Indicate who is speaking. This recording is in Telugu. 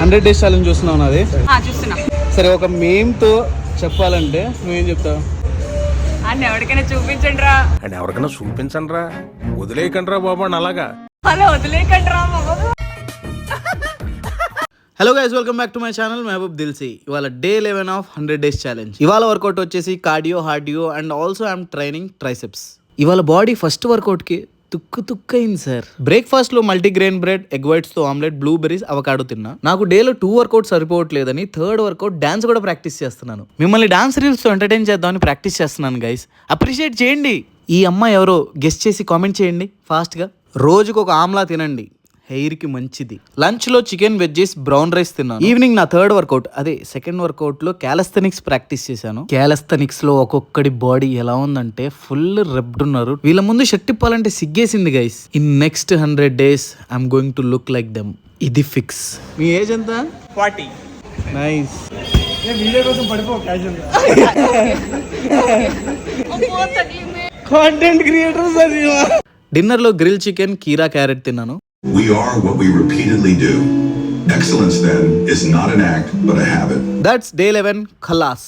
Speaker 1: 100 days ఛాలెంజ్ చూస్తున్నావు నాది?
Speaker 2: చూస్తున్నా.
Speaker 1: సరే, ఒక మేమ్తో చెప్పాలంటే నువ్వేం చెప్తావు?
Speaker 2: అని ఎవరికైనా చూపించండి రా.
Speaker 3: అండ్ ఎవరికైనా చూపించండి రా, వదిలేయకండి రా బాబు అని అలాగా.
Speaker 2: అలా వదిలేకండి రా బాబు.
Speaker 1: Hello guys, welcome back to my channel Mehaboob Dilse. ఇవాళ డే 11 ఆఫ్ 100 days ఛాలెంజ్. ఇవాళ వర్కౌట్ వచ్చేసి cardio, hardio and also I'm training triceps. ఇవాళ బాడీ ఫస్ట్ వర్కౌట్కి తుక్కయింది సార్. బ్రేక్ఫాస్ట్ లో మల్టీగ్రెయిన్ బ్రెడ్, ఎగ్ వైట్స్ తో ఆమ్లెట్, బ్లూబెర్రీస్, అవకాడో తిన్నా. నాకు డేలో 2 వర్కౌట్ సరిపోవట్లేదని థర్డ్ వర్కౌట్ డాన్స్ కూడా ప్రాక్టీస్ చేస్తున్నాను. మిమ్మల్ని డాన్స్ రీల్స్ తో ఎంటర్టైన్ చేద్దామని ప్రాక్టీస్ చేస్తున్నాను గైస్. అప్రిషియేట్ చేయండి. ఈ అమ్మాయి ఎవరో గెస్ట్ చేసి కామెంట్ చేయండి ఫాస్ట్ గా. రోజుకు ఒక ఆమ్లా తినండి, హెయిర్ కి మంచిది. లంచ్ లో చికెన్, వెజ్జెస్, బ్రౌన్ రైస్ తిన్నాను. ఈవినింగ్ నా థర్డ్ వర్కౌట్, అదే సెకండ్ వర్కౌట్ లో క్యాలస్థెనిక్స్ ప్రాక్టీస్ చేశాను. క్యాలస్థెనిక్స్ లో ఒక్కొక్కడి బాడీ ఎలా ఉందంటే ఫుల్ రెబ్డ్ ఉన్నారు. వీళ్ళ ముందు షర్ట్ ఇప్పాలంటే సిగ్గేసింది guys. In next 100 days I'm going to look like them. ఇది ఫిక్స్. మీ ఏజ్ ఎంత?
Speaker 4: 40.
Speaker 1: నైస్.
Speaker 4: వీడియో కోసం పడిపో క్యాజువల్
Speaker 1: కాంటెంట్ క్రియేటర్స్ అది. డిన్నర్ లో గ్రిల్ చికెన్, కీరా, క్యారెట్ తిన్నాను.
Speaker 5: We are what we repeatedly do. Excellence, then, is not an act, but a habit.
Speaker 1: That's day 11, ఖలాస్.